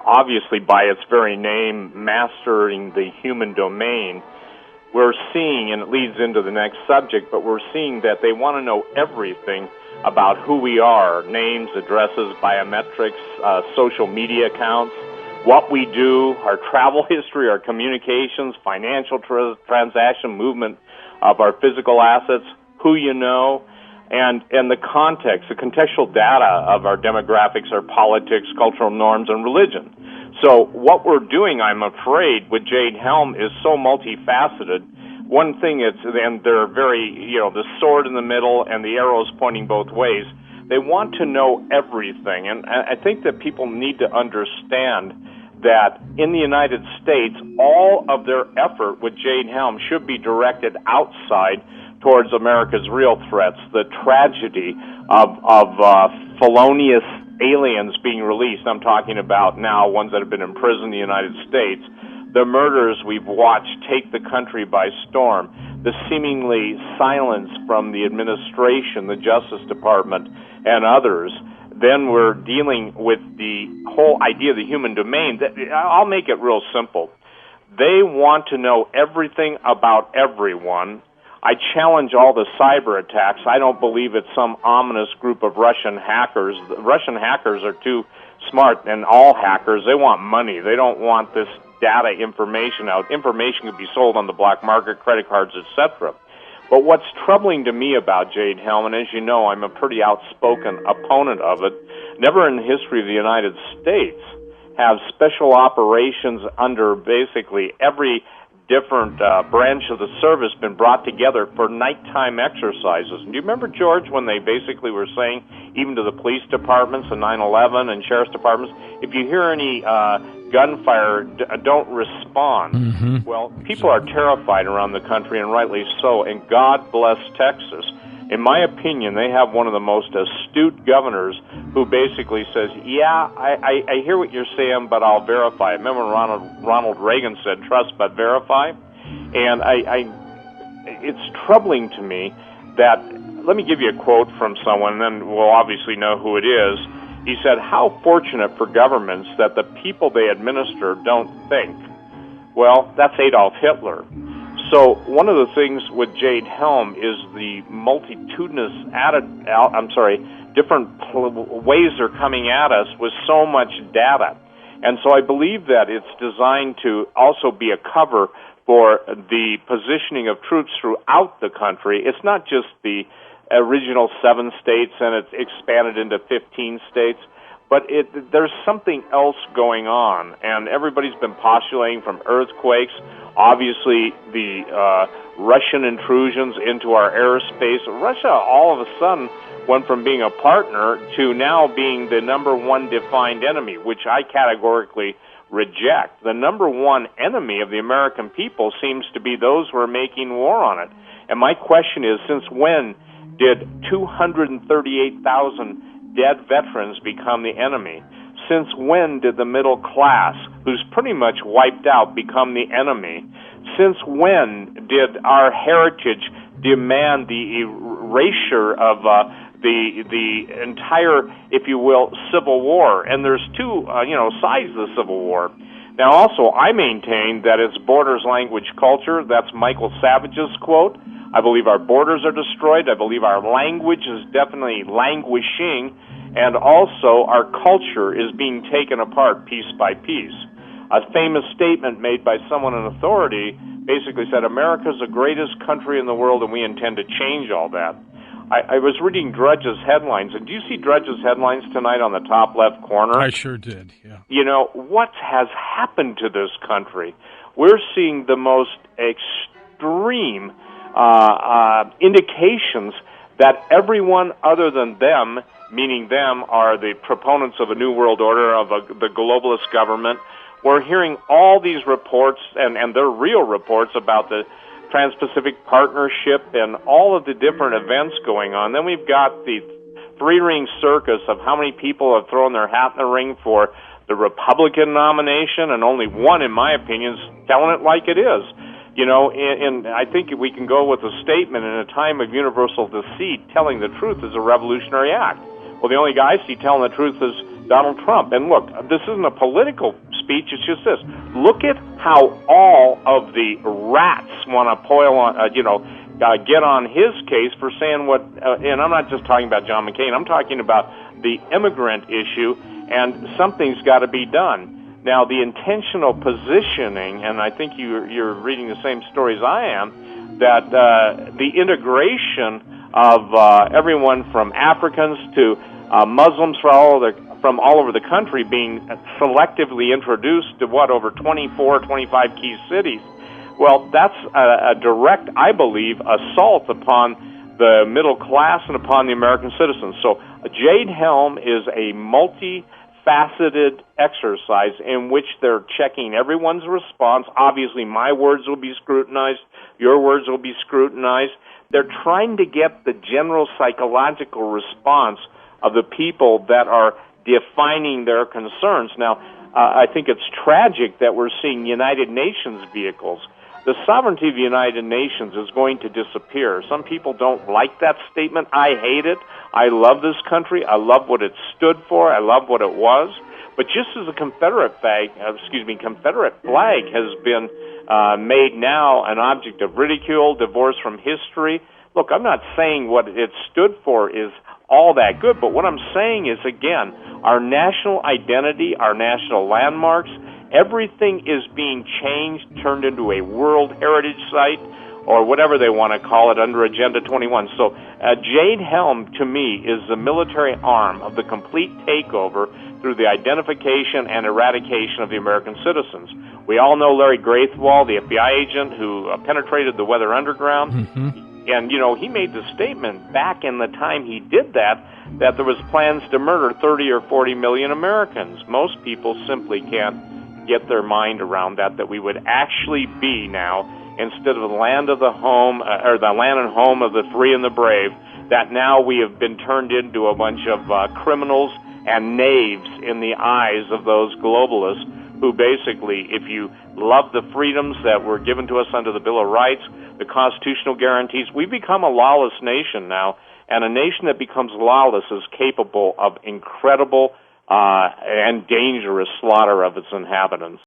obviously by its very name, mastering the human domain, we're seeing, and it leads into the next subject, but we're seeing that they want to know everything about who we are, names, addresses, biometrics, social media accounts, what we do, our travel history, our communications, financial transaction movement of our physical assets, who you know, and the context, the contextual data of our demographics, our politics, cultural norms, and religion. So what we're doing, I'm afraid, with Jade Helm is so multifaceted. One thing is, and they're very, the sword in the middle and the arrows pointing both ways. They want to know everything, and I think that people need to understand that in the United States, all of their effort with Jade Helm should be directed outside towards America's real threats, the tragedy of felonious aliens being released. I'm talking about now ones that have been imprisoned in the United States, the murders we've watched take the country by storm, the seemingly silence from the administration, the Justice Department, and others. Then we're dealing with the whole idea of the human domain. I'll make it real simple. They want to know everything about everyone. I challenge all the cyber attacks. I don't believe it's some ominous group of Russian hackers. The Russian hackers are too smart, and all hackers, they want money. They don't want this data information out. Information could be sold on the black market, credit cards, etc. But what's troubling to me about Jade Helm, and as you know, I'm a pretty outspoken opponent of it, never in the history of the United States have special operations under basically every different branch of the service been brought together for nighttime exercises. And do you remember, George, when they basically were saying, even to the police departments and 9/11 and sheriff's departments, if you hear any gunfire, don't respond. Mm-hmm. Well, people are terrified around the country, and rightly so, and God bless Texas. In my opinion, they have one of the most astute governors who basically says, yeah, I hear what you're saying, but I'll verify it. Remember when Ronald Reagan said, trust but verify? And it's troubling to me that, let me give you a quote from someone, and then we'll obviously know who it is. He said, how fortunate for governments that the people they administer don't think. Well, that's Adolf Hitler. So one of the things with Jade Helm is the multitudinous, different ways they're coming at us with so much data. And so I believe that it's designed to also be a cover for the positioning of troops throughout the country. It's not just the original 7 states and it's expanded into 15 states, but there's something else going on. And everybody's been postulating from earthquakes, obviously the Russian intrusions into our airspace. Russia all of a sudden went from being a partner to now being the number one defined enemy, which I categorically reject. The number one enemy of the American people seems to be those who are making war on it. And my question is, since when did 238,000 dead veterans become the enemy? Since when did the middle class, who's pretty much wiped out, become the enemy? Since when did our heritage demand the erasure of the entire, if you will, Civil War? And there's two, sides of the Civil War. Now, also, I maintain that it's borders, language, culture. That's Michael Savage's quote. I believe our borders are destroyed. I believe our language is definitely languishing. And also, our culture is being taken apart piece by piece. A famous statement made by someone in authority basically said, America's the greatest country in the world, and we intend to change all that. I was reading Drudge's headlines, and do you see Drudge's headlines tonight on the top left corner? I sure did, yeah. You know, what has happened to this country? We're seeing the most extreme indications that everyone other than them, meaning them, are the proponents of a new world order, of the globalist government. We're hearing all these reports, and they're real reports, about the Trans-Pacific Partnership and all of the different events going on. Then we've got the three-ring circus of how many people have thrown their hat in the ring for the Republican nomination, and only one, in my opinion, is telling it like it is. You know, and I think we can go with a statement, in a time of universal deceit, telling the truth is a revolutionary act. Well, the only guy I see telling the truth is Donald Trump. And look, this isn't a political speech, it's just this. Look at how all of the rats want to get on his case for saying what, and I'm not just talking about John McCain, I'm talking about the immigrant issue, and something's got to be done. Now, the intentional positioning, and I think you're reading the same stories I am, that the integration of everyone from Africans to Muslims from all over the country being selectively introduced to over 24, 25 key cities. Well, that's a direct, I believe, assault upon the middle class and upon the American citizens. So Jade Helm is a multifaceted exercise in which they're checking everyone's response. Obviously, my words will be scrutinized. Your words will be scrutinized. They're trying to get the general psychological response of the people that are defining their concerns. Now, I think it's tragic that we're seeing United Nations vehicles. The sovereignty of the United Nations is going to disappear. Some people don't like that statement. I hate it. I love this country. I love what it stood for. I love what it was. But just as the Confederate flag has been made now an object of ridicule, divorced from history. Look, I'm not saying what it stood for is all that good, but what I'm saying is, again, our national identity, our national landmarks, everything is being changed, turned into a World Heritage Site, or whatever they want to call it under Agenda 21. So Jade Helm, to me, is the military arm of the complete takeover through the identification and eradication of the American citizens. We all know Larry Graithwall, the FBI agent who penetrated the Weather Underground. Mm-hmm. And, he made the statement back in the time he did that there was plans to murder 30 or 40 million Americans. Most people simply can't get their mind around that we would actually be now, instead of the land of the home, or the land and home of the free and the brave, that now we have been turned into a bunch of criminals and knaves in the eyes of those globalists who basically, if you love the freedoms that were given to us under the Bill of Rights, the constitutional guarantees, we become a lawless nation now, and a nation that becomes lawless is capable of incredible and dangerous slaughter of its inhabitants.